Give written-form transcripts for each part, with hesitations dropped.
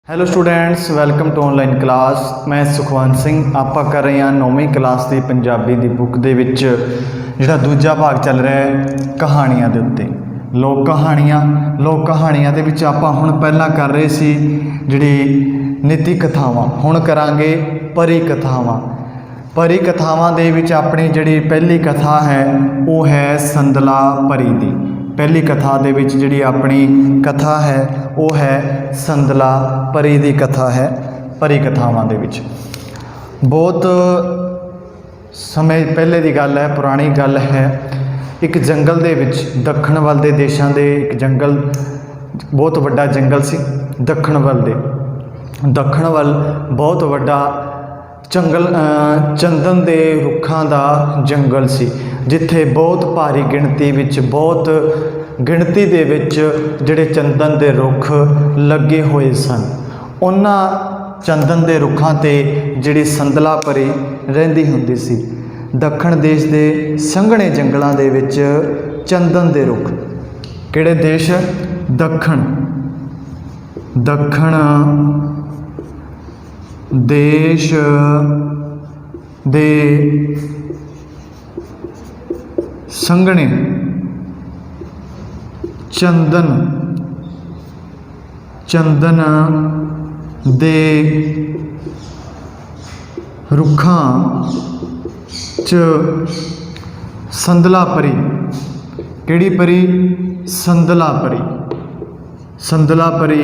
Hello students, welcome to online class. ਮੈਂ ਸੁਖਵੰਤ ਸਿੰਘ। ਆਪਾਂ ਕਰ ਰਹੇ ਹਾਂ 9ਵੀਂ ਕਲਾਸ ਦੀ ਪੰਜਾਬੀ ਦੀ ਬੁੱਕ ਦੇ ਵਿੱਚ ਜਿਹੜਾ ਦੂਜਾ ਭਾਗ ਚੱਲ ਰਿਹਾ ਹੈ ਕਹਾਣੀਆਂ ਦੇ ਉੱਤੇ। ਲੋਕ ਕਹਾਣੀਆਂ ਦੇ ਵਿੱਚ ਆਪਾਂ ਹੁਣ ਪਹਿਲਾਂ ਕਰ ਰਹੇ ਸੀ ਜਿਹੜੀ ਨੀਤੀ ਕਥਾਵਾਂ, ਹੁਣ ਕਰਾਂਗੇ ਪਰੀ ਕਥਾਵਾਂ। ਪਰੀ ਕਥਾਵਾਂ ਦੇ ਵਿੱਚ ਆਪਣੀ ਜਿਹੜੀ ਪਹਿਲੀ ਕਥਾ ਹੈ ਉਹ ਹੈ ਸੰਦਲਾ ਪਰੀ ਦੀ। ਪਹਿਲੀ ਕਥਾ ਦੇ ਵਿੱਚ ਜਿਹੜੀ ਆਪਣੀ ਕਥਾ ਹੈ ਉਹ ਹੈ ਸੰਦਲਾ ਪਰੀ ਦੀ ਕਥਾ ਹੈ। ਪਰੀ ਕਥਾਵਾਂ ਦੇ ਵਿੱਚ ਬਹੁਤ ਸਮੇਂ ਪਹਿਲੇ ਦੀ ਗੱਲ ਹੈ, ਪੁਰਾਣੀ ਗੱਲ ਹੈ। ਇੱਕ ਜੰਗਲ ਦੇ ਵਿੱਚ ਦੱਖਣ ਵੱਲ ਦੇ ਦੇਸ਼ਾਂ ਦੇ ਇੱਕ ਜੰਗਲ, ਬਹੁਤ ਵੱਡਾ ਜੰਗਲ ਸੀ। ਦੱਖਣ ਵੱਲ ਬਹੁਤ ਵੱਡਾ ਚੰਦਨ ਦੇ ਰੁੱਖਾਂ ਦਾ ਜੰਗਲ ਸੀ, ਜਿੱਥੇ ਬਹੁਤ ਭਾਰੀ ਗਿਣਤੀ ਦੇ ਵਿੱਚ ਜਿਹੜੇ ਚੰਦਨ ਦੇ ਰੁੱਖ ਲੱਗੇ ਹੋਏ ਸਨ। ਉਹਨਾਂ ਚੰਦਨ ਦੇ ਰੁੱਖਾਂ 'ਤੇ ਜਿਹੜੀ ਸੰਦਲਾ ਪਰੀ ਰਹਿੰਦੀ ਹੁੰਦੀ ਸੀ। ਦੱਖਣ ਦੇਸ਼ ਦੇ ਸੰਘਣੇ ਜੰਗਲਾਂ ਦੇ ਵਿੱਚ ਚੰਦਨ ਦੇ ਰੁੱਖ, ਕਿਹੜੇ ਦੇਸ਼? ਦੱਖਣ ਦੇਸ਼ ਦੇ ਸੰਘਣੇ ਚੰਦਨ ਦੇ ਰੁੱਖਾਂ 'ਚ ਸੰਦਲਾ ਪਰੀ, ਕਿਹੜੀ ਪਰੀ? ਸੰਦਲਾ ਪਰੀ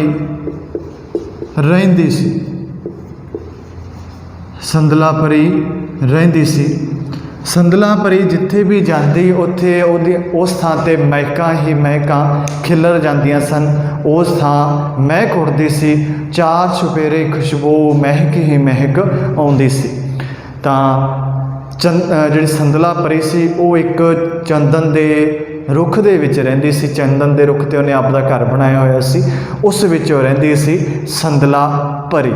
ਰਹਿੰਦੀ ਸੀ। ਸੰਦਲਾ ਪਰੀ ਜਿੱਥੇ ਵੀ ਜਾਂਦੀ ਉੱਥੇ ਉਸ ਥਾਂ 'ਤੇ ਮਹਿਕਾਂ ਖਿਲਰ ਜਾਂਦੀਆਂ ਸਨ। ਉਸ ਥਾਂ ਮਹਿਕ ਉੱਡਦੀ ਸੀ, ਚਾਰ ਚੁਫੇਰੇ ਖੁਸ਼ਬੂ ਮਹਿਕ ਆਉਂਦੀ ਸੀ। ਤਾਂ ਜਿਹੜੀ ਸੰਦਲਾ ਪਰੀ ਸੀ ਉਹ ਇੱਕ ਚੰਦਨ ਦੇ ਰੁੱਖ ਦੇ ਵਿੱਚ ਰਹਿੰਦੀ ਸੀ। ਚੰਦਨ ਦੇ ਰੁੱਖ 'ਤੇ ਉਹਨੇ ਆਪਦਾ ਘਰ ਬਣਾਇਆ ਹੋਇਆ ਸੀ, ਉਸ ਵਿੱਚ ਉਹ ਰਹਿੰਦੀ ਸੀ ਸੰਦਲਾ ਪਰੀ।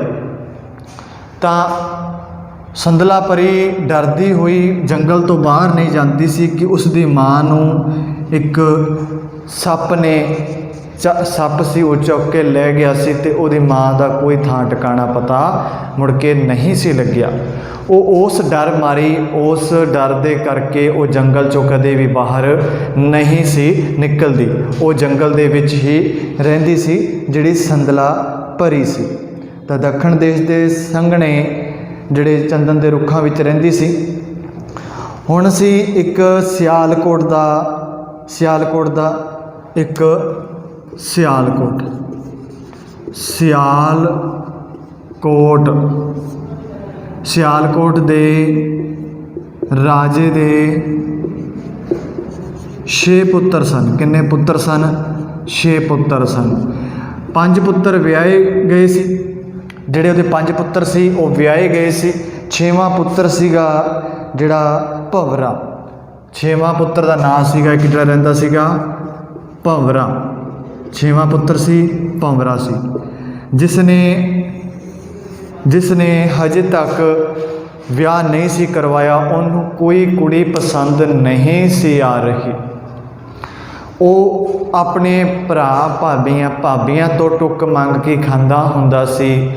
ਤਾਂ ਸੰਦਲਾ ਪਰੀ ਡਰਦੀ ਹੋਈ ਜੰਗਲ ਤੋਂ ਬਾਹਰ ਨਹੀਂ ਜਾਂਦੀ ਸੀ ਕਿ ਉਸ ਦੀ ਮਾਂ ਨੂੰ ਇੱਕ ਸੱਪ ਸੀ ਉਹ ਚੁੱਕ ਕੇ ਲੈ ਗਿਆ ਸੀ, ਅਤੇ ਉਹਦੀ ਮਾਂ ਦਾ ਕੋਈ ਥਾਂ ਟਿਕਾਣਾ ਪਤਾ ਮੁੜ ਕੇ ਨਹੀਂ ਸੀ ਲੱਗਿਆ। ਉਹ ਉਸ ਡਰ ਦੇ ਕਰਕੇ ਉਹ ਜੰਗਲ 'ਚੋਂ ਕਦੇ ਵੀ ਬਾਹਰ ਨਹੀਂ ਸੀ ਨਿਕਲਦੀ। ਉਹ ਜੰਗਲ ਦੇ ਵਿੱਚ ਹੀ ਰਹਿੰਦੀ ਸੀ ਜਿਹੜੀ ਸੰਦਲਾ ਪਰੀ ਸੀ। ਤਾਂ ਦੱਖਣ ਦੇਸ਼ ਦੇ ਸੰਘਣੇ ਜਿਹੜੇ ਚੰਦਨ ਦੇ ਰੁੱਖਾਂ ਵਿੱਚ ਰਹਿੰਦੀ ਸੀ। ਹੁਣ ਸੀ ਇੱਕ ਸਿਆਲਕੋਟ ਦੇ ਰਾਜੇ ਦੇ 6 ਪੁੱਤਰ ਸਨ। ਕਿੰਨੇ ਪੁੱਤਰ ਸਨ? 6 ਪੁੱਤਰ ਸਨ। 5 ਪੁੱਤਰ ਵਿਆਹੇ ਗਏ ਸੀ। ਜਿਹੜੇ ਉਹਦੇ 5 ਪੁੱਤਰ ਸੀ ਉਹ ਵਿਆਹੇ ਗਏ ਸੀ। 6ਵਾਂ ਪੁੱਤਰ ਸੀਗਾ ਜਿਹੜਾ ਭੰਵਰਾ। 6ਵਾਂ ਪੁੱਤਰ ਦਾ ਨਾਂ ਸੀਗਾ ਇੱਕ ਜਿਹੜਾ ਰਹਿੰਦਾ ਸੀਗਾ ਭੰਵਰਾ। 6ਵਾਂ ਪੁੱਤਰ ਸੀ ਭੰਵਰਾ ਸੀ, ਜਿਸ ਨੇ ਹਜੇ ਤੱਕ ਵਿਆਹ ਨਹੀਂ ਸੀ ਕਰਵਾਇਆ। ਉਹਨੂੰ ਕੋਈ ਕੁੜੀ ਪਸੰਦ ਨਹੀਂ ਸੀ ਆ ਰਹੀ। ਉਹ ਆਪਣੇ ਭਾਬੀਆਂ ਤੋਂ ਟੁੱਕ ਮੰਗ ਕੇ ਖਾਂਦਾ ਹੁੰਦਾ ਸੀ।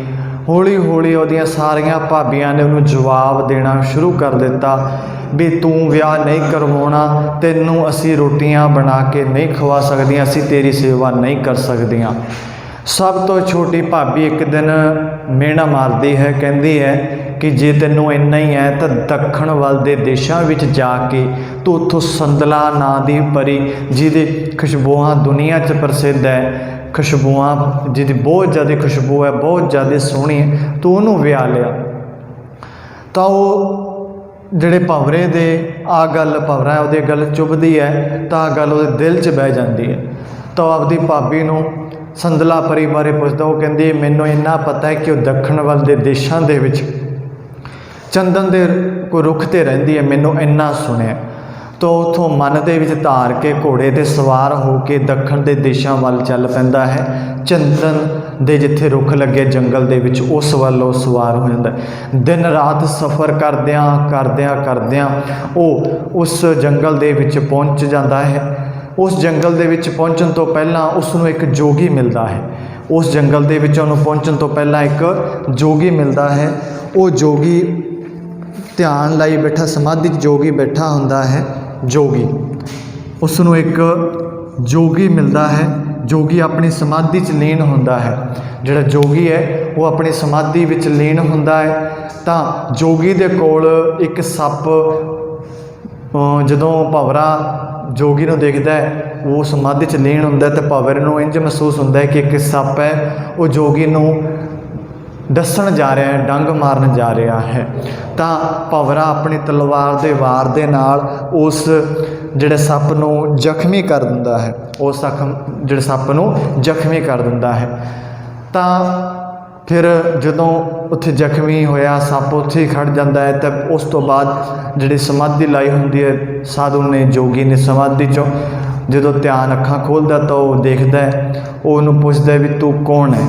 ਹੌਲੀ ਹੌਲੀ ਉਹਦੀਆਂ ਸਾਰੀਆਂ ਭਾਬੀਆਂ ਨੇ ਉਹਨੂੰ ਜਵਾਬ ਦੇਣਾ ਸ਼ੁਰੂ ਕਰ ਦਿੱਤਾ ਵੀ ਤੂੰ ਵਿਆਹ ਨਹੀਂ ਕਰਵਾਉਣਾ, ਤੈਨੂੰ ਅਸੀਂ ਰੋਟੀਆਂ ਬਣਾ ਕੇ ਨਹੀਂ ਖਵਾ ਸਕਦੀਆਂ, ਅਸੀਂ ਤੇਰੀ ਸੇਵਾ ਨਹੀਂ ਕਰ ਸਕਦੀਆਂ। ਸਭ ਤੋਂ ਛੋਟੀ ਭਾਬੀ ਇੱਕ ਦਿਨ ਮਿਹਣਾ ਮਾਰਦੀ ਹੈ, ਕਹਿੰਦੀ ਹੈ ਕਿ ਜੇ ਤੈਨੂੰ ਇੰਨਾ ਹੀ ਹੈ ਤਾਂ ਦੱਖਣ ਵੱਲ ਦੇ ਦੇਸ਼ਾਂ ਵਿੱਚ ਜਾ ਕੇ ਤੂੰ ਉੱਥੋਂ ਸੰਦਲਾ ਨਾਂ ਦੀ ਪਰੀ, ਜਿਹਦੀ ਖੁਸ਼ਬੂਆਂ ਦੁਨੀਆ 'ਚ ਪ੍ਰਸਿੱਧ ਹੈ, ਜਿਹਦੀ ਬਹੁਤ ਜ਼ਿਆਦਾ ਖੁਸ਼ਬੂ ਹੈ, ਬਹੁਤ ਜ਼ਿਆਦਾ ਸੋਹਣੀ ਹੈ, ਤੂੰ ਉਹਨੂੰ ਵਿਆਹ ਲਿਆ। ਤਾਂ ਉਹ ਜਿਹੜੇ ਭੰਵਰੇ ਦੇ ਭੰਵਰਾ ਉਹਦੇ ਗੱਲ ਚੁੱਭਦੀ ਹੈ, ਤਾਂ ਗੱਲ ਉਹਦੇ ਦਿਲ 'ਚ ਬਹਿ ਜਾਂਦੀ ਹੈ। ਤਾਂ ਉਹ ਆਪਦੀ ਭਾਬੀ ਨੂੰ ਸੰਦਲਾ ਪਰੀ ਬਾਰੇ ਪੁੱਛਦਾ। ਉਹ ਕਹਿੰਦੀ ਮੈਨੂੰ ਇੰਨਾ ਪਤਾ ਹੈ ਕਿ ਉਹ ਦੱਖਣ ਵੱਲ ਦੇ ਦੇਸ਼ਾਂ ਦੇ ਵਿੱਚ ਚੰਦਨ ਦੇ ਕੋਈ ਰੁੱਖ 'ਤੇ ਰਹਿੰਦੀ ਹੈ, ਮੈਨੂੰ ਇੰਨਾ ਸੁਣਿਆ। ਤਾਂ ਉੱਥੋਂ ਮਨ ਦੇ ਵਿੱਚ ਧਾਰ ਕੇ ਘੋੜੇ 'ਤੇ ਸਵਾਰ ਹੋ ਕੇ ਦੱਖਣ ਦੇ ਦੇਸ਼ਾਂ ਵੱਲ ਚੱਲ ਪੈਂਦਾ ਹੈ। ਚੰਦਨ ਦੇ ਜਿੱਥੇ ਰੁੱਖ ਲੱਗੇ ਜੰਗਲ ਦੇ ਵਿੱਚ, ਉਸ ਵੱਲ ਉਹ ਸਵਾਰ ਹੋ ਜਾਂਦਾ। ਦਿਨ ਰਾਤ ਸਫ਼ਰ ਕਰਦਿਆਂ ਉਹ ਉਸ ਜੰਗਲ ਦੇ ਵਿੱਚ ਪਹੁੰਚ ਜਾਂਦਾ ਹੈ। ਉਸ ਜੰਗਲ ਦੇ ਵਿੱਚ ਪਹੁੰਚਣ ਤੋਂ ਪਹਿਲਾਂ ਉਸ ਨੂੰ ਇੱਕ ਜੋਗੀ ਮਿਲਦਾ ਹੈ। उस जंगल ਦੇ ਵਿੱਚ ਉਹਨੂੰ ਪਹੁੰਚਣ ਤੋਂ ਪਹਿਲਾਂ ਇੱਕ ਜੋਗੀ ਮਿਲਦਾ ਹੈ। ਉਹ ਜੋਗੀ ਧਿਆਨ ਲਾਈ ਬੈਠਾ, ਸਮਾਧੀ 'ਚ ਜੋਗੀ ਬੈਠਾ ਹੁੰਦਾ ਹੈ। ਜੋਗੀ ਉਸ ਨੂੰ ਇੱਕ ਜੋਗੀ ਮਿਲਦਾ ਹੈ। ਜੋਗੀ ਆਪਣੀ ਸਮਾਧੀ 'ਚ ਲੀਨ ਹੁੰਦਾ ਹੈ। ਜਿਹੜਾ ਜੋਗੀ ਹੈ ਉਹ ਆਪਣੀ ਸਮਾਧੀ ਵਿੱਚ ਲੀਨ ਹੁੰਦਾ ਹੈ। ਤਾਂ ਜੋਗੀ ਦੇ ਕੋਲ ਇੱਕ ਸੱਪ, ਜਦੋਂ ਭੰਵਰਾ ਜੋਗੀ ਨੂੰ ਦੇਖਦਾ ਹੈ, ਉਹ ਸਮਾਧੀ 'ਚ ਲੀਨ ਹੁੰਦਾ ਤੇ ਭੰਵਰੇ ਨੂੰ ਇੰਝ ਮਹਿਸੂਸ ਹੁੰਦਾ ਹੈ ਕਿ ਇੱਕ ਸੱਪ ਹੈ ਉਹ ਜੋਗੀ ਨੂੰ ਡੱਸਣ ਜਾ ਰਿਹਾ ਹੈ, ਡੰਗ ਮਾਰਨ ਜਾ ਰਿਹਾ ਹੈ। ਤਾਂ ਭੰਵਰਾ ਆਪਣੀ ਤਲਵਾਰ ਦੇ ਵਾਰ ਦੇ ਨਾਲ ਉਸ ਜਿਹੜੇ ਸੱਪ ਨੂੰ ਜ਼ਖਮੀ ਕਰ ਦਿੰਦਾ ਹੈ। ਉਸ ਜਿਹੜੇ ਸੱਪ ਨੂੰ ਜ਼ਖਮੀ ਕਰ ਦਿੰਦਾ ਹੈ। ਤਾਂ ਫਿਰ ਜਦੋਂ ਉੱਥੇ ਜ਼ਖਮੀ ਹੋਇਆ ਸੱਪ ਉੱਥੇ ਹੀ ਖੜ੍ਹ ਜਾਂਦਾ ਹੈ। ਤਾਂ ਉਸ ਤੋਂ ਬਾਅਦ ਜਿਹੜੀ ਸਮਾਧੀ ਲਾਈ ਹੁੰਦੀ ਹੈ ਸਾਧੂ ਨੇ, ਜੋਗੀ ਨੇ, ਸਮਾਧੀ 'ਚੋਂ ਜਦੋਂ ਧਿਆਨ ਅੱਖਾਂ ਖੋਲ੍ਹਦਾ ਤਾਂ ਉਹ ਦੇਖਦਾ ਹੈ। ਉਹ ਉਹਨੂੰ ਪੁੱਛਦਾ ਵੀ ਤੂੰ ਕੌਣ ਹੈ?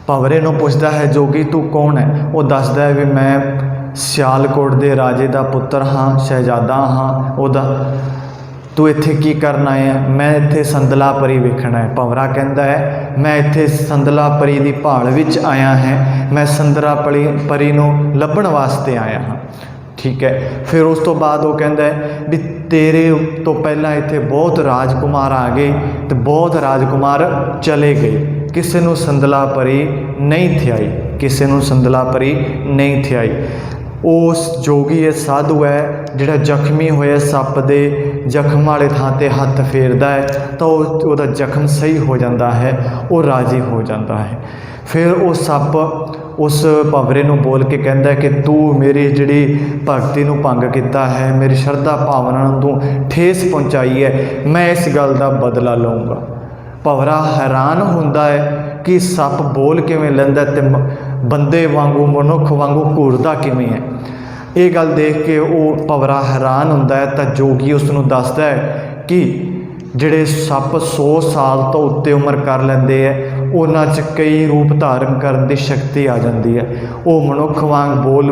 ਭੰਵਰੇ ਨੂੰ ਪੁੱਛਦਾ ਹੈ ਜੋਗੀ ਤੂੰ ਕੌਣ ਹੈ? ਉਹ ਦੱਸਦਾ ਹੈ ਵੀ ਮੈਂ ਸਿਆਲਕੋਟ ਦੇ ਰਾਜੇ ਦਾ ਪੁੱਤਰ ਹਾਂ, ਸ਼ਹਿਜ਼ਾਦਾ ਹਾਂ ਉਹਦਾ। ਤੂੰ ਇੱਥੇ ਕੀ ਕਰਨ ਆਇਆ? ਮੈਂ ਇੱਥੇ ਸੰਦਲਾ ਪਰੀ ਵੇਖਣਾ ਹੈ। ਭੰਵਰਾ ਕਹਿੰਦਾ ਹੈ ਮੈਂ ਇੱਥੇ ਸੰਦਲਾ ਪਰੀ ਦੀ ਭਾਲ ਵਿੱਚ ਆਇਆ ਹੈ, ਮੈਂ ਸੰਦਲਾ ਪਰੀ ਨੂੰ ਲੱਭਣ ਵਾਸਤੇ ਆਇਆ ਹਾਂ। ਠੀਕ ਹੈ। ਫਿਰ ਉਸ ਤੋਂ ਬਾਅਦ ਉਹ ਕਹਿੰਦਾ ਹੈ ਵੀ ਤੇਰੇ ਤੋਂ ਪਹਿਲਾਂ ਇੱਥੇ ਬਹੁਤ ਰਾਜਕੁਮਾਰ ਆ ਗਏ ਅਤੇ ਬਹੁਤ ਰਾਜਕੁਮਾਰ ਚਲੇ ਗਏ, ਕਿਸੇ ਨੂੰ ਸੰਦਲਾ ਪਰੀ ਨਹੀਂ ਥਿਆਈ, ਕਿਸੇ ਨੂੰ ਸੰਦਲਾ ਪਰੀ ਨਹੀਂ ਥਿਆਈ। ਉਸ ਜੋਗੀ ਇਹ ਸਾਧੂ ਹੈ ਜਿਹੜਾ ਜ਼ਖਮੀ ਹੋਇਆ ਸੱਪ ਦੇ ਜ਼ਖਮ ਵਾਲੇ ਥਾਂ 'ਤੇ ਹੱਥ ਫੇਰਦਾ ਹੈ ਤਾਂ ਉਹਦਾ ਜ਼ਖਮ ਸਹੀ ਹੋ ਜਾਂਦਾ ਹੈ, ਉਹ ਰਾਜ਼ੀ ਹੋ ਜਾਂਦਾ ਹੈ। ਫਿਰ ਉਹ ਸੱਪ ਉਸ ਭੰਵਰੇ ਨੂੰ ਬੋਲ ਕੇ ਕਹਿੰਦਾ ਹੈ ਕਿ ਤੂੰ ਮੇਰੀ ਜਿਹੜੀ ਭਗਤੀ ਨੂੰ ਭੰਗ ਕੀਤਾ ਹੈ, ਮੇਰੀ ਸ਼ਰਧਾ ਭਾਵਨਾ ਨੂੰ ਤੂੰ ਠੇਸ ਪਹੁੰਚਾਈ ਹੈ, ਮੈਂ ਇਸ ਗੱਲ ਦਾ ਬਦਲਾ ਲਊਂਗਾ। ਭੰਵਰਾ ਹੈਰਾਨ ਹੁੰਦਾ ਹੈ ਕਿ ਸੱਪ ਬੋਲ ਕਿਵੇਂ ਲੈਂਦਾ ਅਤੇ ਬੰਦੇ ਵਾਂਗੂ, ਮਨੁੱਖ ਵਾਂਗੂ ਘੂਰਦਾ ਕਿਵੇਂ ਹੈ। ਇਹ ਗੱਲ ਦੇਖ ਕੇ ਉਹ ਭੰਵਰਾ ਹੈਰਾਨ ਹੁੰਦਾ ਹੈ। ਤਾਂ ਜੋਗੀ ਉਸ ਨੂੰ ਦੱਸਦਾ ਹੈ ਕਿ ਜਿਹੜੇ ਸੱਪ 100 ਸਾਲ ਤੋਂ ਉੱਤੇ ਉਮਰ ਕਰ ਲੈਂਦੇ ਹੈ ਉਹਨਾਂ 'ਚ ਕਈ ਰੂਪ ਧਾਰਨ ਕਰਨ ਦੀ ਸ਼ਕਤੀ ਆ ਜਾਂਦੀ ਹੈ। ਉਹ ਮਨੁੱਖ ਵਾਂਗ ਬੋਲ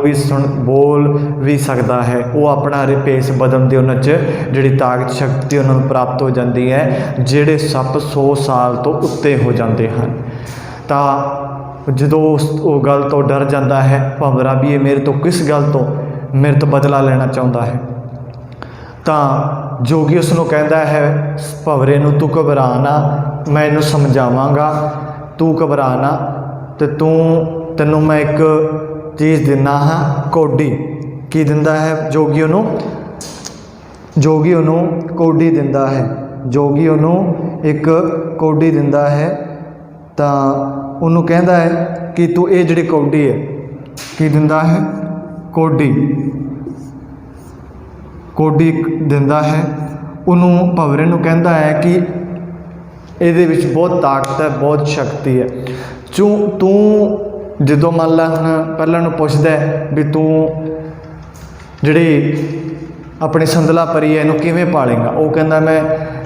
ਵੀ ਸਕਦਾ ਹੈ। ਉਹ ਆਪਣਾ ਭੇਸ ਬਦਲਣ ਦੀ ਉਹਨਾਂ 'ਚ ਜਿਹੜੀ ਤਾਕਤ ਸ਼ਕਤੀ ਉਹਨਾਂ ਨੂੰ ਪ੍ਰਾਪਤ ਹੋ ਜਾਂਦੀ ਹੈ, ਜਿਹੜੇ ਸੱਪ 100 ਸਾਲ ਤੋਂ ਉੱਤੇ ਹੋ ਜਾਂਦੇ ਹਨ। ਤਾਂ ਜਦੋਂ ਉਹ ਗੱਲ ਤੋਂ ਡਰ ਜਾਂਦਾ ਹੈ ਭੰਵਰਾ ਵੀ ਇਹ ਮੇਰੇ ਤੋਂ ਕਿਸ ਗੱਲ ਤੋਂ ਮੇਰੇ ਤੋਂ ਬਦਲਾ ਲੈਣਾ ਚਾਹੁੰਦਾ ਹੈ। ਤਾਂ ਜੋਗੀ ਉਸ ਨੂੰ ਕਹਿੰਦਾ ਹੈ ਭੰਵਰੇ ਨੂੰ ਤੂੰ ਘਬਰਾ ਨਾ, ਮੈਂ ਇਹਨੂੰ ਸਮਝਾਵਾਂਗਾ, ਤੂੰ ਘਬਰਾ ਨਾ। ਅਤੇ ਤੈਨੂੰ ਮੈਂ ਇੱਕ ਚੀਜ਼ ਦਿੰਦਾ ਹਾਂ, ਕੌਡੀ। ਕੀ ਦਿੰਦਾ ਹੈ ਜੋਗੀ ਉਹਨੂੰ? ਜੋਗੀ ਉਹਨੂੰ ਕੌਡੀ ਦਿੰਦਾ ਹੈ। ਜੋਗੀ ਉਹਨੂੰ ਇੱਕ ਕੌਡੀ ਦਿੰਦਾ ਹੈ। ਤਾਂ ਉਹਨੂੰ ਕਹਿੰਦਾ ਹੈ ਕਿ ਤੂੰ ਇਹ ਜਿਹੜੀ ਕੌਡੀ ਹੈ, ਕੀ ਦਿੰਦਾ ਹੈ? ਕੌਡੀ ਦਿੰਦਾ ਹੈ। ਉਹਨੂੰ ਭੰਵਰੇ ਨੂੰ ਕਹਿੰਦਾ ਹੈ ਕਿ ਇਹਦੇ ਵਿੱਚ ਬਹੁਤ ਤਾਕਤ ਹੈ, ਬਹੁਤ ਸ਼ਕਤੀ ਹੈ। ਤੂੰ ਜਦੋਂ ਮੰਨ ਲਾ ਹੁਣ ਪਹਿਲਾਂ ਨੂੰ ਪੁੱਛਦਾ ਵੀ ਤੂੰ ਜਿਹੜੀ ਆਪਣੀ ਸੰਦਲਾ ਪਰੀ ਹੈ ਇਹਨੂੰ ਕਿਵੇਂ ਪਾਲੇਗਾ? ਉਹ ਕਹਿੰਦਾ ਮੈਂ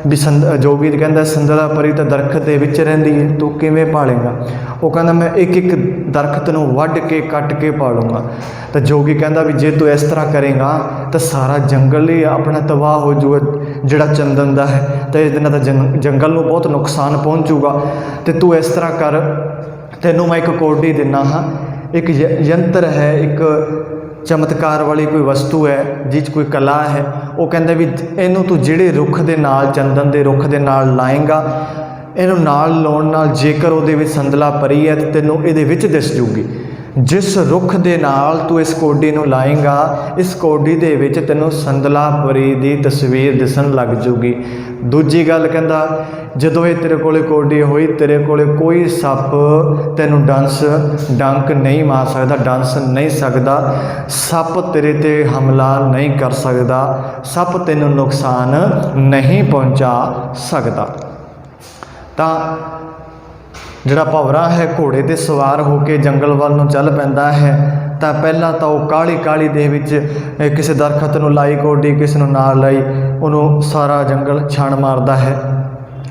ਵੀ ਜੋਗੀ ਕਹਿੰਦਾ ਸੰਦਲਾ ਪਰੀ ਤਾਂ ਦਰਖਤ ਦੇ ਵਿੱਚ ਰਹਿੰਦੀ ਹੈ, ਤੂੰ ਕਿਵੇਂ ਪਾਲੇਗਾ? ਉਹ ਕਹਿੰਦਾ ਮੈਂ ਇੱਕ ਇੱਕ ਦਰਖਤ ਨੂੰ ਵੱਢ ਕੇ ਕੱਟ ਕੇ ਪਾਲੂੰਗਾ। ਤਾਂ ਜੋਗੀ ਕਹਿੰਦਾ ਵੀ ਜੇ ਤੂੰ ਇਸ ਤਰ੍ਹਾਂ ਕਰੇਗਾ ਤਾਂ ਸਾਰਾ ਜੰਗਲ ਹੀ ਆਪਣਾ ਤਬਾਹ ਹੋ ਜੂਗਾ, ਜਿਹੜਾ ਚੰਦਨ ਦਾ ਹੈ। ਤਾਂ ਇਹਦੇ ਨਾਲ ਤਾਂ ਜੰਗਲ ਨੂੰ ਬਹੁਤ ਨੁਕਸਾਨ ਪਹੁੰਚੂਗਾ। ਅਤੇ ਤੂੰ ਇਸ ਤਰ੍ਹਾਂ ਕਰ, ਤੈਨੂੰ ਮੈਂ ਇੱਕ ਕੌਡੀ ਦਿੰਦਾ ਹਾਂ, ਇੱਕ ਯੰਤਰ ਹੈ, ਇੱਕ ਚਮਤਕਾਰ ਵਾਲੀ ਕੋਈ ਵਸਤੂ ਹੈ ਜਿਹ 'ਚ ਕੋਈ ਕਲਾ ਹੈ। ਉਹ ਕਹਿੰਦਾ ਵੀ ਇਹਨੂੰ ਤੂੰ ਜਿਹੜੇ ਰੁੱਖ ਦੇ ਨਾਲ, ਚੰਦਨ ਦੇ ਰੁੱਖ ਦੇ ਨਾਲ ਲਾਏਂਗਾ, ਇਹਨੂੰ ਨਾਲ ਲਾਉਣ ਨਾਲ ਜੇਕਰ ਉਹਦੇ ਵਿੱਚ ਸੰਦਲਾ ਪਰੀ ਹੈ ਤਾਂ ਤੈਨੂੰ ਇਹਦੇ ਵਿੱਚ ਦਿਸ ਜੂਗੀ। ਜਿਸ ਰੁੱਖ ਦੇ ਨਾਲ ਤੂੰ ਇਸ ਕੌਡੀ ਨੂੰ ਲਾਏਂਗਾ, ਇਸ ਕੌਡੀ ਦੇ ਵਿੱਚ ਤੈਨੂੰ ਸੰਦਲਾ ਪਰੀ ਦੀ ਤਸਵੀਰ ਦਿਸਣ ਲੱਗ ਜੂਗੀ। ਦੂਜੀ ਗੱਲ ਕਹਿੰਦਾ ਜਦੋਂ ਇਹ ਤੇਰੇ ਕੋਲ ਕੌਡੀ ਹੋਈ, ਤੇਰੇ ਕੋਲ ਕੋਈ ਸੱਪ ਤੈਨੂੰ ਡੰਕ ਨਹੀਂ ਮਾਰ ਸਕਦਾ, ਡੰਸ ਨਹੀਂ ਸਕਦਾ, ਸੱਪ ਤੇਰੇ 'ਤੇ ਹਮਲਾ ਨਹੀਂ ਕਰ ਸਕਦਾ, ਸੱਪ ਤੈਨੂੰ ਨੁਕਸਾਨ ਨਹੀਂ ਪਹੁੰਚਾ ਸਕਦਾ। ਤਾਂ ਜਿਹੜਾ ਭੰਵਰਾ ਹੈ ਘੋੜੇ 'ਤੇ ਸਵਾਰ ਹੋ ਕੇ ਜੰਗਲ ਵੱਲ ਨੂੰ ਚੱਲ ਪੈਂਦਾ ਹੈ। ਤਾਂ ਪਹਿਲਾਂ ਤਾਂ ਉਹ ਕਾਹਲੀ ਕਾਹਲੀ ਦੇ ਵਿੱਚ ਕਿਸੇ ਦਰਖਤ ਨੂੰ ਲਾਈ ਕੌਡੀ, ਕਿਸੇ ਨੂੰ ਨਾਲ ਲਾਈ, ਉਹਨੂੰ ਸਾਰਾ ਜੰਗਲ ਛਾਣ ਮਾਰਦਾ ਹੈ,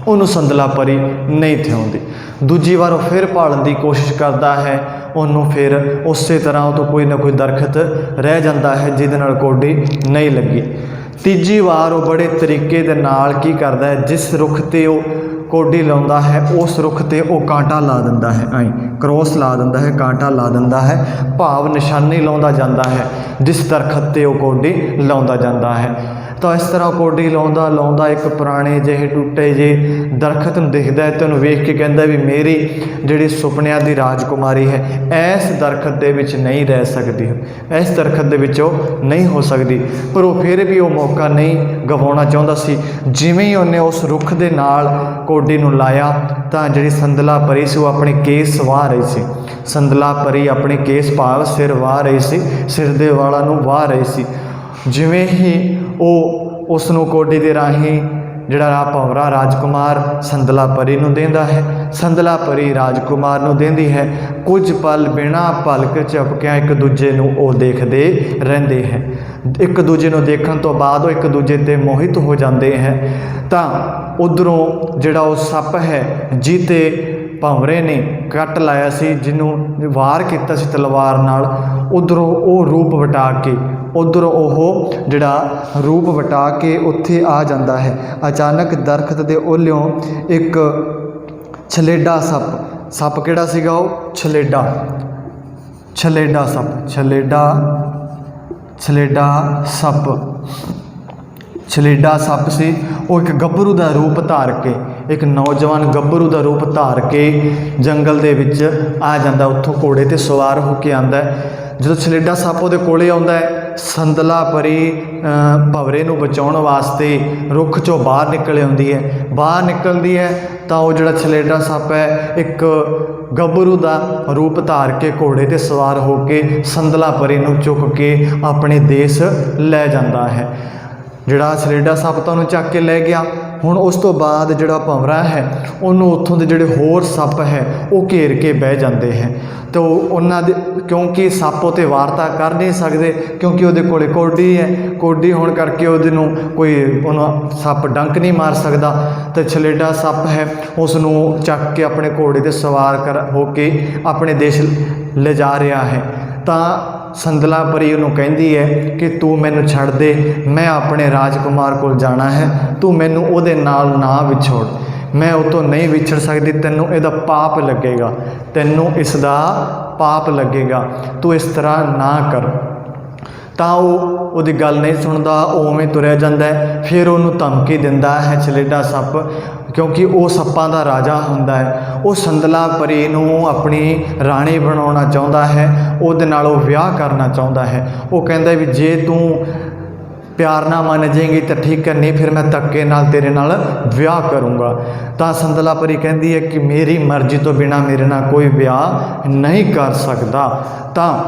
ਉਹਨੂੰ ਸੰਦਲਾ ਪਰੀ ਨਹੀਂ ਥਿਆਉਂਦੀ। ਦੂਜੀ ਵਾਰ ਉਹ ਫਿਰ ਭਾਲਣ ਦੀ ਕੋਸ਼ਿਸ਼ ਕਰਦਾ ਹੈ, ਉਹਨੂੰ ਫਿਰ ਉਸੇ ਤਰ੍ਹਾਂ ਉਹ ਤੋਂ ਕੋਈ ਨਾ ਕੋਈ ਦਰਖਤ ਰਹਿ ਜਾਂਦਾ ਹੈ ਜਿਹਦੇ ਨਾਲ ਕੌਡੀ ਨਹੀਂ ਲੱਗੀ। ਤੀਜੀ ਵਾਰ ਉਹ ਬੜੇ ਤਰੀਕੇ ਦੇ ਨਾਲ ਕੀ ਕਰਦਾ ਹੈ, ਜਿਸ ਰੁੱਖ 'ਤੇ ਉਹ ਕੋਡੀ ਲਾਉਂਦਾ ਹੈ उस रुख ते वो कांटा ला दिंदा है, आई क्रॉस ला दिंदा है, कांटा ला दिंदा है, भाव निशानी लाउंदा जांदा है जिस दरखत ते वो कोडी लाउंदा जांदा है। तो इस तरह कोडी लाउंदा लाउंदा एक पुराने जिहे टुटे जे दरखत नूं दिखदा है ते उहनूं वेख के कहंदा भी मेरी जिहड़ी सुपनिਆਂ दी राजकुमारी है इस दरखत दे विच नहीं रह सकदी, इस दरखत दे विच नहीं हो सकदी। पर वो फिर भी वो मौका नहीं गवाउणा चाहुंदा सी। जिवें ही उहने उस रुख दे नाल कोडी नूं लाया तां जिहड़ी संदला परी सी वो अपने केस वाह रही सी। संदला परी अपने केस भाव सिर वाह रही सी, सिर दे वालां नूं वाह रही सी। जिवें ही ਉਹ ਉਸ ਨੂੰ ਕੋਡੀ ਦੇ ਰਾਹੀਂ ਜਿਹੜਾ ਭੰਵਰਾ ਰਾਜਕੁਮਾਰ ਸੰਦਲਾ ਪਰੀ ਨੂੰ ਦਿੰਦਾ ਹੈ, ਸੰਦਲਾ ਪਰੀ ਰਾਜਕੁਮਾਰ ਨੂੰ ਦਿੰਦੀ ਹੈ। ਕੁਝ ਪਲ ਬਿਨਾਂ ਪਲਕ ਝਪਕਿਆਂ ਇੱਕ ਦੂਜੇ ਨੂੰ ਉਹ ਦੇਖਦੇ ਰਹਿੰਦੇ ਹੈ। ਇੱਕ ਦੂਜੇ ਨੂੰ ਦੇਖਣ ਤੋਂ ਬਾਅਦ ਉਹ ਇੱਕ ਦੂਜੇ 'ਤੇ ਮੋਹਿਤ ਹੋ ਜਾਂਦੇ ਹੈ। ਤਾਂ ਉੱਧਰੋਂ ਜਿਹੜਾ ਉਹ ਸੱਪ ਹੈ ਜਿਹਤੇ ਭੰਵਰੇ ਨੇ ਕੱਟ ਲਾਇਆ ਸੀ, ਜਿਹਨੂੰ ਵਾਰ ਕੀਤਾ ਸੀ ਤਲਵਾਰ ਨਾਲ, ਉੱਧਰੋਂ ਉਹ ਰੂਪ ਵਟਾ ਕੇ ਉੱਧਰੋਂ ਉਹ ਜਿਹੜਾ ਰੂਪ ਵਟਾ ਕੇ ਉੱਥੇ ਆ ਜਾਂਦਾ ਹੈ। ਅਚਾਨਕ ਦਰਖਤ ਦੇ ਓਹਲਿਓਂ ਇੱਕ ਛਲੇਡਾ ਸੱਪ, ਸੱਪ ਕਿਹੜਾ ਸੀਗਾ ਉਹ ਛਲੇਡਾ, ਛਲੇਡਾ ਸੱਪ, ਛਲੇਡਾ ਸੱਪ, ਛਲੇਡਾ ਸੱਪ ਸੀ। ਉਹ ਇੱਕ ਗੱਭਰੂ ਦਾ ਰੂਪ ਧਾਰ ਕੇ, ਇੱਕ ਨੌਜਵਾਨ ਗੱਭਰੂ ਦਾ ਰੂਪ ਧਾਰ ਕੇ ਜੰਗਲ ਦੇ ਵਿੱਚ ਆ ਜਾਂਦਾ, ਉੱਥੋਂ ਘੋੜੇ 'ਤੇ ਸਵਾਰ ਹੋ ਕੇ ਆਉਂਦਾ। ਜਦੋਂ ਛਲੇਡਾ ਸੱਪ ਉਹਦੇ ਕੋਲੇ ਆਉਂਦਾ ਹੈ, ਸੰਦਲਾ ਪਰੀ ਭੰਵਰੇ ਨੂੰ ਬਚਾਉਣ ਵਾਸਤੇ ਰੁੱਖ 'ਚੋਂ ਬਾਹਰ ਨਿਕਲ ਆਉਂਦੀ ਹੈ। ਬਾਹਰ ਨਿਕਲਦੀ ਹੈ ਤਾਂ ਉਹ ਜਿਹੜਾ ਛਲੇਡਾ ਸੱਪ ਹੈ ਇੱਕ ਗੱਭਰੂ ਦਾ ਰੂਪ ਧਾਰ ਕੇ ਘੋੜੇ 'ਤੇ ਸਵਾਰ ਹੋ ਕੇ ਸੰਦਲਾ ਪਰੀ ਨੂੰ ਚੁੱਕ ਕੇ ਆਪਣੇ ਦੇਸ਼ ਲੈ ਜਾਂਦਾ ਹੈ। ਜਿਹੜਾ ਛਲੇਡਾ ਸੱਪ ਤਾਂ ਉਹਨੂੰ ਚੱਕ ਕੇ ਲੈ ਗਿਆ। ਹੁਣ ਉਸ ਤੋਂ ਬਾਅਦ ਜਿਹੜਾ ਭੰਵਰਾ ਹੈ ਉਹਨੂੰ ਉੱਥੋਂ ਦੇ ਜਿਹੜੇ ਹੋਰ ਸੱਪ ਹੈ ਉਹ ਘੇਰ ਕੇ ਬਹਿ ਜਾਂਦੇ ਹੈ। ਤਾਂ ਉਹਨਾਂ ਦੇ ਕਿਉਂਕਿ ਸੱਪ ਉਹ 'ਤੇ ਵਾਰਤਾ ਕਰ ਨਹੀਂ ਸਕਦੇ, ਕਿਉਂਕਿ ਉਹਦੇ ਕੋਲ ਕੋਡੀ ਹੈ, ਕੋਡੀ ਹੋਣ ਕਰਕੇ ਉਹਦੇ ਨੂੰ ਕੋਈ ਉਹਨੂੰ ਸੱਪ ਡੰਕ ਨਹੀਂ ਮਾਰ ਸਕਦਾ। ਅਤੇ ਛਲੇਡਾ ਸੱਪ ਹੈ ਉਸ ਨੂੰ ਚੱਕ ਕੇ ਆਪਣੇ ਘੋੜੇ 'ਤੇ ਸਵਾਰ ਹੋ ਕੇ ਆਪਣੇ ਦੇਸ਼ ਲਿਜਾ ਰਿਹਾ ਹੈ। ਤਾਂ ਸੰਦਲਾ ਪਰੀ ਉਹਨੂੰ ਕਹਿੰਦੀ ਹੈ ਕਿ ਤੂੰ ਮੈਨੂੰ ਛੱਡ ਦੇ, ਮੈਂ ਆਪਣੇ ਰਾਜਕੁਮਾਰ ਕੋਲ ਜਾਣਾ ਹੈ, ਤੂੰ ਮੈਨੂੰ ਉਹਦੇ ਨਾਲ ਨਾ ਵਿਛੋੜ, ਮੈਂ ਉਹ ਤੋਂ ਨਹੀਂ ਵਿਛੜ ਸਕਦੀ, ਤੈਨੂੰ ਇਹਦਾ ਪਾਪ ਲੱਗੇਗਾ, ਤੈਨੂੰ ਇਸ ਦਾ ਪਾਪ ਲੱਗੇਗਾ, ਤੂੰ ਇਸ ਤਰ੍ਹਾਂ ਨਾ ਕਰ। ਤਾਂ ਉਹ ਉਹਦੀ ਗੱਲ ਨਹੀਂ ਸੁਣਦਾ, ਉਹ ਉਵੇਂ ਤੁਰਿਆ ਜਾਂਦਾ ਹੈ। ਫਿਰ ਉਹਨੂੰ ਧਮਕੀ ਦਿੰਦਾ ਹੈ ਛਲੇਡਾ ਸੱਪ, ਕਿਉਂਕਿ ਉਹ ਸੱਪਾਂ ਦਾ ਰਾਜਾ ਹੁੰਦਾ ਹੈ। ਉਹ ਸੰਦਲਾ ਪਰੀ ਨੂੰ ਆਪਣੀ ਰਾਣੀ ਬਣਾਉਣਾ ਚਾਹੁੰਦਾ ਹੈ, ਉਹਦੇ ਨਾਲ ਉਹ ਵਿਆਹ ਕਰਨਾ ਚਾਹੁੰਦਾ ਹੈ। ਉਹ ਕਹਿੰਦਾ ਵੀ ਜੇ ਤੂੰ ਪਿਆਰ ਨਾਲ ਮੰਨ ਜਾਏਗੀ ਤਾਂ ਠੀਕ ਹੈ, ਨਹੀਂ ਫਿਰ ਮੈਂ ਧੱਕੇ ਨਾਲ ਤੇਰੇ ਨਾਲ ਵਿਆਹ ਕਰੂੰਗਾ। ਤਾਂ ਸੰਦਲਾ ਪਰੀ ਕਹਿੰਦੀ ਹੈ ਕਿ ਮੇਰੀ ਮਰਜ਼ੀ ਤੋਂ ਬਿਨਾਂ ਮੇਰੇ ਨਾਲ ਕੋਈ ਵਿਆਹ ਨਹੀਂ ਕਰ ਸਕਦਾ। ਤਾਂ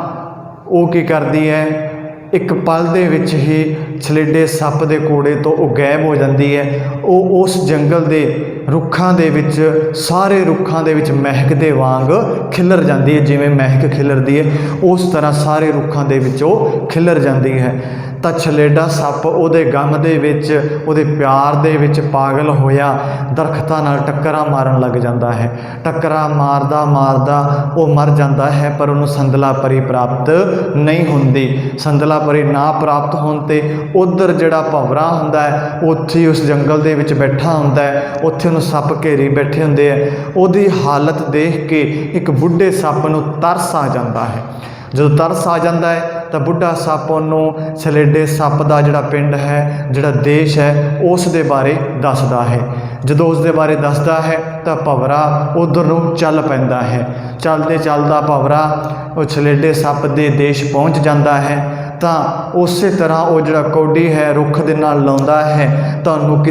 ਉਹ ਕੀ ਕਰਦੀ ਹੈ, ਇੱਕ ਪਲ ਦੇ ਵਿੱਚ ਹੀ ਛਲੇਡੇ ਸੱਪ ਦੇ ਕੋੜੇ ਤੋਂ ਉਹ ਗਾਇਬ ਹੋ ਜਾਂਦੀ ਹੈ। ਉਹ ਉਸ ਜੰਗਲ ਦੇ ਰੁੱਖਾਂ ਦੇ ਵਿੱਚ, ਸਾਰੇ ਰੁੱਖਾਂ ਦੇ ਵਿੱਚ ਮਹਿਕ ਦੇ ਵਾਂਗ ਖਿਲਰ ਜਾਂਦੀ ਹੈ। ਜਿਵੇਂ ਮਹਿਕ ਖਿਲਰਦੀ ਹੈ ਉਸ ਤਰ੍ਹਾਂ ਸਾਰੇ ਰੁੱਖਾਂ ਦੇ ਵਿੱਚ ਉਹ ਖਿਲਰ ਜਾਂਦੀ ਹੈ। ਤਾਂ ਛਲੇਡਾ ਸੱਪ ਉਹਦੇ ਗਮ ਦੇ ਵਿੱਚ, ਉਹਦੇ ਪਿਆਰ ਦੇ ਵਿੱਚ ਪਾਗਲ ਹੋਇਆ ਦਰਖਤਾਂ ਨਾਲ ਟੱਕਰਾਂ ਮਾਰਨ ਲੱਗ ਜਾਂਦਾ ਹੈ। ਟੱਕਰਾਂ ਮਾਰਦਾ ਮਾਰਦਾ ਉਹ ਮਰ ਜਾਂਦਾ ਹੈ, ਪਰ ਉਹਨੂੰ ਸੰਦਲਾ ਪਰੀ ਪ੍ਰਾਪਤ ਨਹੀਂ ਹੁੰਦੀ। ਸੰਦਲਾ ਪਰੀ ਨਾ ਪ੍ਰਾਪਤ ਹੋਣ 'ਤੇ ਉੱਧਰ ਜਿਹੜਾ ਭੰਵਰਾ ਹੁੰਦਾ ਹੈ ਉੱਥੇ ਉਸ ਜੰਗਲ ਦੇ ਵਿੱਚ ਬੈਠਾ ਹੁੰਦਾ ਹੈ, ਉੱਥੇ ਉਹਨੂੰ ਸੱਪ ਘੇਰੀ ਬੈਠੇ ਹੁੰਦੇ ਹੈ। ਉਹਦੀ ਹਾਲਤ ਦੇਖ ਕੇ ਇੱਕ ਬੁੱਢੇ ਸੱਪ ਨੂੰ ਤਰਸ ਆ ਜਾਂਦਾ ਹੈ। ਜਦੋਂ ਤਰਸ ਆ ਜਾਂਦਾ ਹੈ ਤਾਂ ਬੁੱਢਾ ਸੱਪ ਉਹਨੂੰ ਛਲੇਡੇ ਸੱਪ ਦਾ ਜਿਹੜਾ ਪਿੰਡ ਹੈ, ਜਿਹੜਾ ਦੇਸ਼ ਹੈ, ਉਸ ਦੇ ਬਾਰੇ ਦੱਸਦਾ ਹੈ। ਜਦੋਂ ਉਸ ਦੇ ਬਾਰੇ ਦੱਸਦਾ ਹੈ ਤਾਂ ਭੰਵਰਾ ਉੱਧਰ ਨੂੰ ਚੱਲ ਪੈਂਦਾ ਹੈ। ਚੱਲਦੇ ਚੱਲਦਾ ਭੰਵਰਾ ਉਹ ਛਲੇਡੇ ਸੱਪ ਦੇ ਦੇਸ਼ ਪਹੁੰਚ ਜਾਂਦਾ ਹੈ। ਤਾਂ ਉਸੇ ਤਰ੍ਹਾਂ ਉਹ ਜਿਹੜਾ ਕੋਡੀ ਹੈ ਰੁੱਖ ਦੇ ਨਾਲ ਲਾਉਂਦਾ ਹੈ। ਤੁਹਾਨੂੰ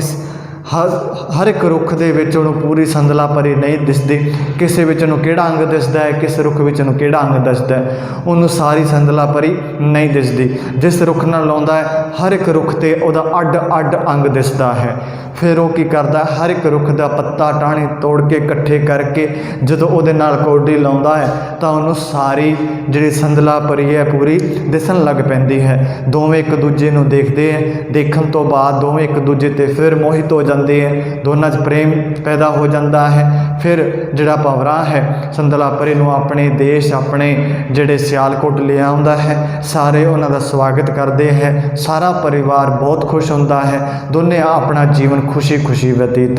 ਹਰ ਇੱਕ ਰੁੱਖ ਦੇ ਵਿੱਚ ਉਹਨੂੰ ਪੂਰੀ ਸੰਦਲਾ ਪਰੀ ਨਹੀਂ ਦਿਸਦੀ, ਕਿਸੇ ਵਿੱਚ ਉਹਨੂੰ ਕਿਹੜਾ ਅੰਗ ਦਿਸਦਾ ਹੈ, ਕਿਸੇ ਰੁੱਖ ਵਿੱਚ ਉਹਨੂੰ ਕਿਹੜਾ ਅੰਗ ਦਿਸਦਾ ਹੈ, ਉਹਨੂੰ ਸਾਰੀ ਸੰਦਲਾ ਪਰੀ ਨਹੀਂ ਦਿਸਦੀ। ਜਿਸ ਰੁੱਖ ਨਾਲ ਲਾਉਂਦਾ ਹੈ ਹਰ ਇੱਕ ਰੁੱਖ 'ਤੇ ਉਹਦਾ ਅੱਡ ਅੱਡ ਅੰਗ ਦਿਸਦਾ ਹੈ। ਫਿਰ ਉਹ ਕੀ ਕਰਦਾ, ਹਰ ਇੱਕ ਰੁੱਖ ਦਾ ਪੱਤਾ ਟਾਹਣੀ ਤੋੜ ਕੇ ਇਕੱਠੇ ਕਰਕੇ ਜਦੋਂ ਉਹਦੇ ਨਾਲ ਕੋਡੀ ਲਾਉਂਦਾ ਹੈ ਤਾਂ ਉਹਨੂੰ ਸਾਰੀ ਜਿਹੜੀ ਸੰਦਲਾ ਪਰੀ ਹੈ ਪੂਰੀ ਦਿਸਣ ਲੱਗ ਪੈਂਦੀ ਹੈ। ਦੋਵੇਂ ਇੱਕ ਦੂਜੇ ਨੂੰ ਦੇਖਦੇ ਹੈ, ਦੇਖਣ ਤੋਂ ਬਾਅਦ ਦੋਵੇਂ ਇੱਕ ਦੂਜੇ 'ਤੇ ਫਿਰ ਮੋਹਿਤ ਹੋ जाती है, दोनों 'च प्रेम पैदा हो जाता है। फिर जिहड़ा भंवरा है संदला परी नूं अपने देश अपने जिहड़े सियालकोट ले आउंदा है, सारे उन्हां दा स्वागत करते हैं, सारा परिवार बहुत खुश होंदा है, दोने अपना जीवन खुशी खुशी व्यतीत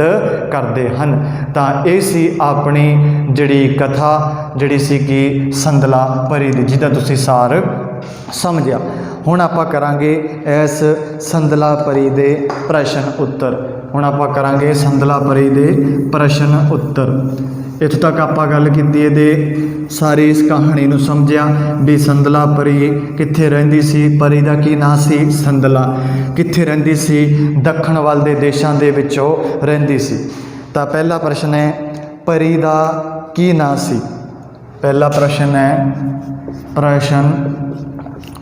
करते हैं। तो ये सी अपनी जिहड़ी कथा जिहड़ी सी कि संदला परी दी, जिहदा तुसीं सार समझिया। हुण आपां करांगे इस संदला परी दे प्रश्न उत्तर। हुण आपां करांगे संदला परी दे प्रश्न उत्तर। इत्थों तक आपां गल कीती दे सारी इस कहानी नूं समझिया भी संदला परी कित्थे रहिंदी सी, परी दा की नाम सी संदला, कित्थे रहिंदी सी, दक्षिण वल दे देशां दे विचों रहिंदी सी। तां पहला प्रश्न है परी दा की नाम सी। पहला प्रश्न है, प्रश्न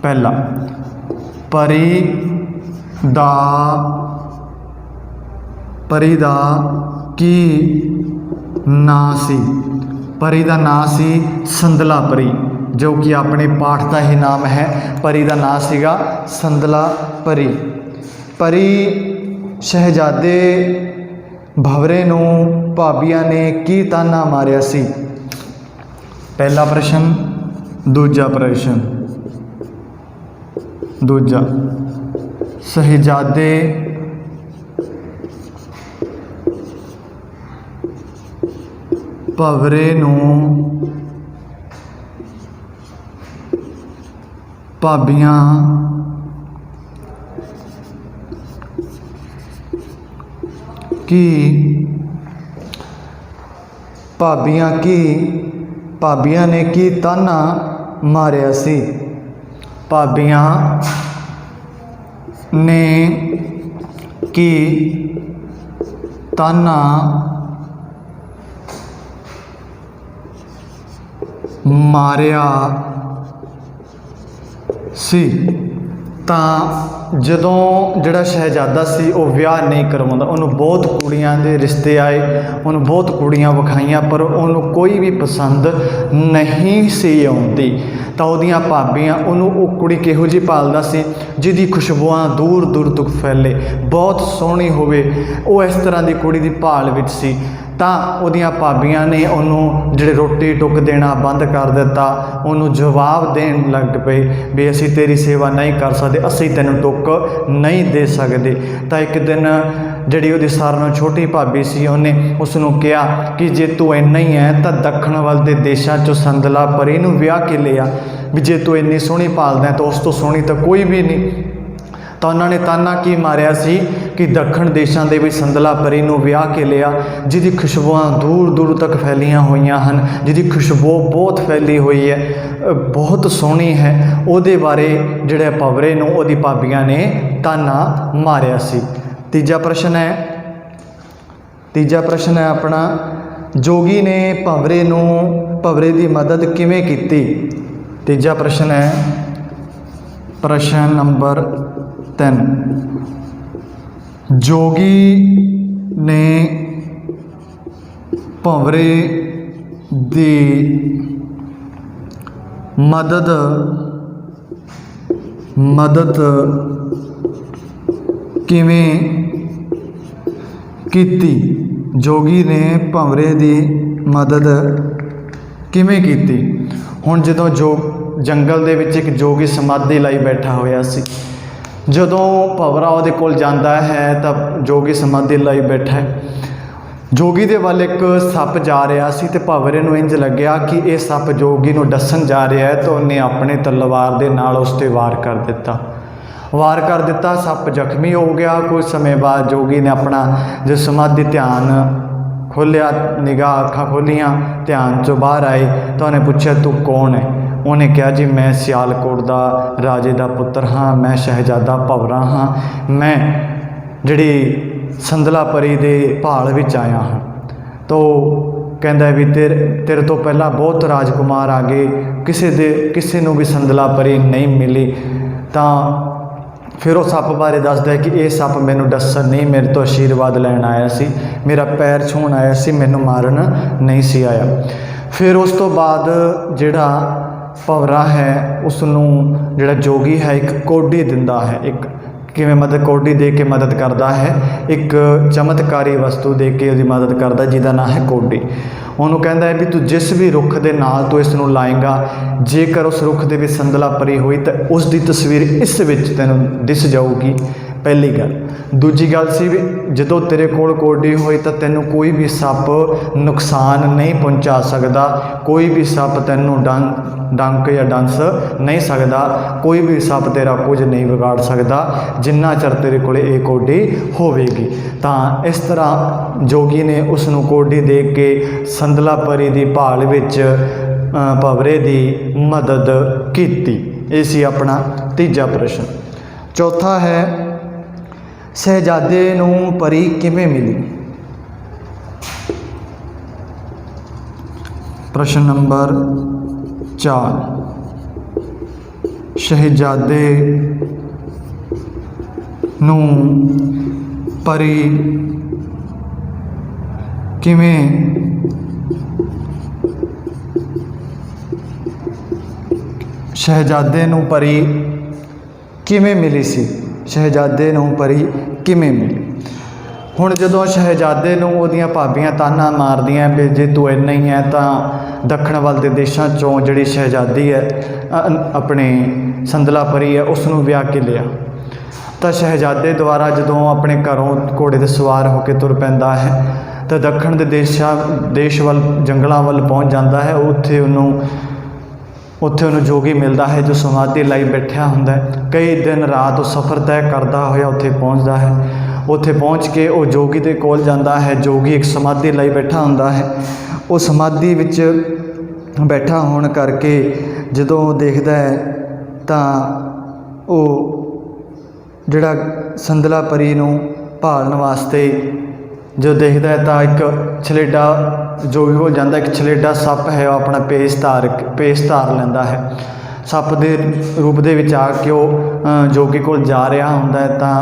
पहला, परी दा की नाम सी। परी दा नाम सी संदला परी, जो कि अपने पाठ का ही नाम है। परी दा नाम सीगा संदला परी। परी शहजादे भंवरे नूं भाबिया ने की ताना मारिया सी। पहला प्रश्न। दूजा प्रश्न, दूजा, शहजादे भंवरे नूं भाबियां भाबियां ने की ताना मारिया सी। भाबियां ने की ताना मारिया सी। तां जदों जिहड़ा शहजादा सी वो विआह नहीं करवाउंदा, उन्होंने बहुत कुड़ियां दे रिश्ते आए, उन्होंने बहुत कुड़ियां विखाइयां, पर उन्होंने कोई भी पसंद नहीं सी आउंदी। तां उहदियां भाबियां उन्होंने वो कुड़ी किहो जी भालदा सी जिहदी खुशबुआं दूर दूर तक फैले, बहुत सोहनी होवे, वो इस तरह की कुड़ी की भाल विच सी। तां उहदियां भाबियां ने उन्होंने जिहड़े रोटी टुक देना बंद कर दिता, उन्होंने जवाब देन लग पे भी असीं तेरी सेवा नहीं कर सकते, असीं तैनूं टुक नहीं दे सकते। तां एक दिन जिहड़ी उहदी सारिआं नालों छोटी भाभी सी उन्हें उसनूं कहा कि जे तू इन्ना ही है तां दक्षिण वल दे देशां चों संदला परी नूं विआह के लिया, भी जे तू इन्नी सोहनी भालदा है तो उस तो सोहनी तो कोई भी नहीं। तो उन्होंने ताना की मारिया सी कि दक्षिण देशों के संदला परी नूं विआह के लिया, जिहदी खुशबुआं दूर दूर तक फैलियां हुईयां हन, जिहदी खुशबू बहुत फैली हुई है, बहुत सोहनी है, उहदे बारे जिहड़े भंवरे नूं उहदी भाबियां ने ताना मारिया सी। तीजा प्रश्न है, तीजा प्रश्न है अपना, जोगी ने भंवरे की मदद किवें कीती। तीजा प्रश्न है, प्रश्न नंबर 3, जोगी ने भंवरे की मदद किवें कीती। जोगी ने भंवरे की मदद किवें कीती। हुण जदों जंगल दे विच एक जोगी समाधि लाई बैठा होया सी, जदों भंवरा उहदे कोल जांदा है तां जोगी समाधि लाई बैठा है, जोगी दे वल एक सप जा रहा सी ते भंवरे नूं इंज लग्या कि यह सप जोगी नूं डसन जा रहा है, तो उन्हें अपने तलवार दे नाल उस ते वार कर दिता। सप जख्मी हो गया। कुछ समय बाद जोगी ने अपना जो समाधि ध्यान खोलिया, निगाह अखा खोलियां, ध्यान चो बाहर आए तो उन्हें पूछा तू कौन है। उन्हें कहा जी मैं सियालकोट का राजे का पुत्र हाँ, मैं शहजादा भंवरा हाँ, मैं जिहड़ी संदला परी दे भाल विच आया हाँ। तो कहता है भी तेरे तो पहला बहुत राजकुमार आ गए, किसी नूं भी संदला परी नहीं मिली। तो फिर उस सप बारे दसदा है कि यह सप मैनू डसन नहीं, मेरे तो आशीर्वाद लैन आया सी, मेरा पैर छूण आया सी, मैनू मारन नहीं सी आया। फिर उस तो बाद जिहड़ा भंवरा है उसनूं जिहड़ा जोगी है एक कोडी दिंदा है, एक किवें मदद कौडी दे के मदद करता है, एक चमत्कारी वस्तु दे के उसकी मदद करता जिहदा नाम है कौडी। ਉਹਨੂੰ ਕਹਿੰਦਾ है भी तू जिस भी रुख ਦੇ ਨਾਲ तू इस ਨੂੰ ਲਾਏਗਾ, ਜੇਕਰ ਉਸ रुख ਦੇ ਵਿੱਚ ਸੰਦਲਾ ਪਰੀ ਹੋਈ ਤਾਂ ਉਸ ਦੀ ਤਸਵੀਰ ਇਸ ਵਿੱਚ ਤੈਨੂੰ ਦਿਸ ਜਾਊਗੀ। पहली गल। दूजी गल सी भी जदों तेरे कोल कौडी होई तो तैनूं कोई भी सप नुकसान नहीं पहुँचा सकता, कोई भी सप तैनूं डंक या डंस नहीं सकता, कोई भी सप तेरा कुछ नहीं बिगाड़ सकता जिन्ना चर तेरे कोल ये कौडी होवेगी। तो इस तरह जोगी ने उसनूं कौडी दे के संदला परी की भाल विच भंवरे की मदद की। ये सी अपना तीजा प्रश्न। चौथा है शहजादे नूं परी किवें मिली। प्रश्न नंबर 4, शहजादे नूं परी किवें शहजादे नूं परी किवें मिली सी। शहजादे नूं परी किवें मिली। हुण जदों शहजादे नूं ओहदियां भाबियां ताना मारदियां भी जे तू इन्ना ही है तो दक्षिण वाल दे देशां चों जिहड़ी शहजादी है अपनी संदला परी है उसनूं विआह के लिया। तो शहजादे द्वारा जदों अपने घरों घोड़े ते सवार होकर तुर पैंदा है तो दक्षिण दे देश वाल जंगलों वाल पहुँच जाता है। उत्थे उन्होंने जोगी मिलता है जो समाधि लाई बैठा होंदा है। कई दिन रात वो सफ़र तय करता होया उत्थे पहुँचता है। उत्थे पहुँच के वो जोगी दे कोल जाता है। जोगी एक समाधि लाई बैठा होंदा है। वो समाधि विच बैठा होने करके जदों देखता है तो वो जिहड़ा संदला परी नूं भालण वास्ते जो देखता है तो एक छलेडा जोगी को जाता, एक छलेडा सप है वो अपना पेश धार लैंदा है। सप के रूप दे विच आके वो जोगी को जा रहा होंदा है। तो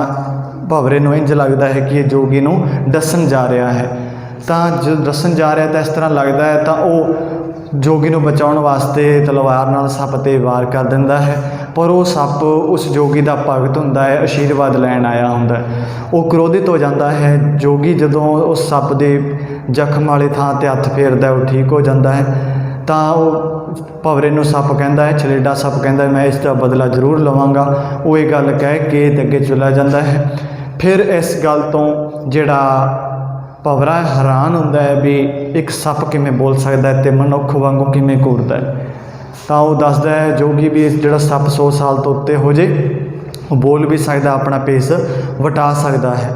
भंवरे नूं इंज लगता है कि जोगी नूं डसन जा रहा है। तो जो डसन जा रहा है तो इस तरह लगता है तो वो जोगी नूं बचाउण वास्ते तलवार नाल सप ते वार कर दिंदा है। पर वो सप उस जोगी का भगत हुंदा है, आशीर्वाद लैण आया हुंदा है। वो क्रोधित हो जाता है। जोगी जदों उस सप के जख्म वाली थां ते हत्थ फेरदा है वो ठीक हो जाता है। तो वो भंवरे नूं सप कहता है, छलेडा सप कहता है मैं इसका बदला जरूर लवांगा। वो ये गल कह के अगे चला जाता है। फिर इस गल तो जिहड़ा भंवरा हैरान होंदा है भी एक सप किवें बोल सकता है तो मनुख वांगू किवें घूरदा है। तो वो दसदा है जोगी भी जिहड़ा सप 100 साल तो उत्ते हो जाए वो बोल भी सकता, अपना पेस वटा सकता है।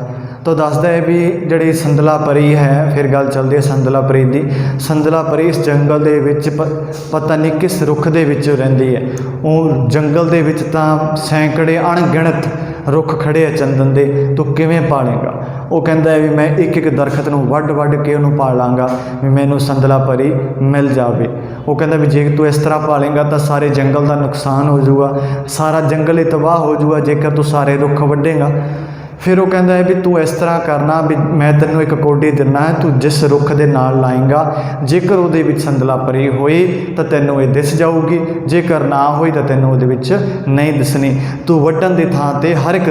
तो दसदा है भी जिहड़ी संदला परी है, फिर गल चलदी है संदला परी दी। संदला परी इस जंगल दे विच पता नहीं किस रुख दे विच रहिंदी है। वो जंगल दे विच तां सैकड़े अणगिणत रुख खड़े है चंदन दे, तो किवें पालेगा। वो कहता है भी मैं एक एक दरखत नूं वड्ड के उन्होंने पालांगा भी मैनू संदला परी मिल जाए। वो कहता भी जे तू इस तरह पालेगा तो सारे जंगल का नुकसान हो जाऊगा, सारा जंगल ही तबाह हो जाऊगा जेकर तू सारे रुख वड्डेगा। फिर वो कहता है भी तू इस तरह करना भी मैं तेनों एक कौडी दिना है, तू जिस रुख के नाल लाएगा जेकर उहदे विच संदला परी होई तो तैनूं ये दिस जाऊगी, जेकर ना होई तो तैनूं उहदे विच नहीं दिसनी। तू वड्डण दी थां ते हर एक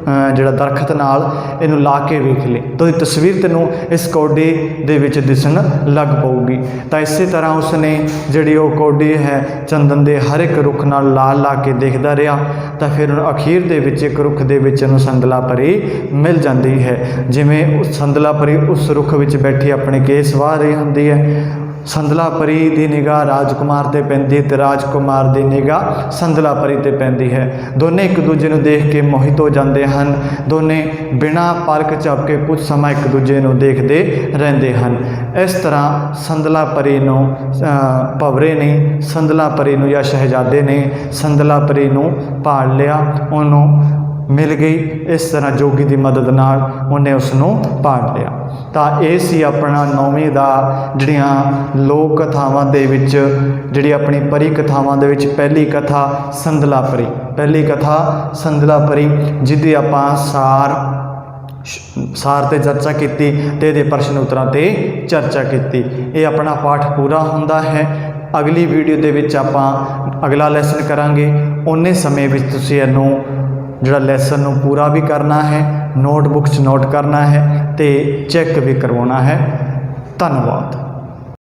जिहड़ा दरखत नाल इहनूं ला के वेख ले तो तस्वीर तैनूं इस कौडी दे विच दिसण लग पऊगी। तो इस तरह उसने जिहड़ी वो कौडी है चंदन दे हर एक रुख नाल ला के देखदा रहा। तो फिर अखीर दे विच एक रुख दे विच इहनूं संदला परी मिल जाती है। जिमें संदला परी उस रुख विच बैठी अपने केस वाह रही होंदी है। संदला परी की निगाह राजकुमार ते पैंदी ते राजकुमार की निगाह संदला परी ते पैंदी है। दोने एक दूजे नूं देख के मोहित हो जाते हैं। दोने बिना पलक झपके कुछ समय एक दूजे नूं देखते रहते हैं। इस तरह संदला परी नूं भंवरे ने संदला परी नूं या शहजादे ने संदला परी नूं भाल लिया, उन्होंने मिल गई। इस तरह जोगी की मदद नाल उन्हें उसनों पाड़ लिया। तो ये सी अपना 9वीं दा जिहड़ियां लोक कथावां दे विच जिहड़ी अपनी परी कथावां दे विच पहली कथा संदला परी, पहली कथा संदला परी जिहदी आपां सार ते चर्चा की ते प्रश्न उत्तरां ते चर्चा की। ये अपना पाठ पूरा होंदा है। ਅਗਲੀ ਵੀਡੀਓ ਦੇ ਵਿੱਚ ਆਪਾਂ ਅਗਲਾ ਲੈਸਨ ਕਰਾਂਗੇ। ਉਨੇ ਸਮੇਂ ਵਿੱਚ ਤੁਸੀਂ ਇਹਨੂੰ ਜਿਹੜਾ ਲੈਸਨ ਨੂੰ ਪੂਰਾ ਵੀ ਕਰਨਾ ਹੈ, ਨੋਟਬੁੱਕ 'ਚ ਨੋਟ ਕਰਨਾ ਹੈ ਤੇ ਚੈੱਕ ਵੀ ਕਰਵਾਉਣਾ ਹੈ। ਧੰਨਵਾਦ।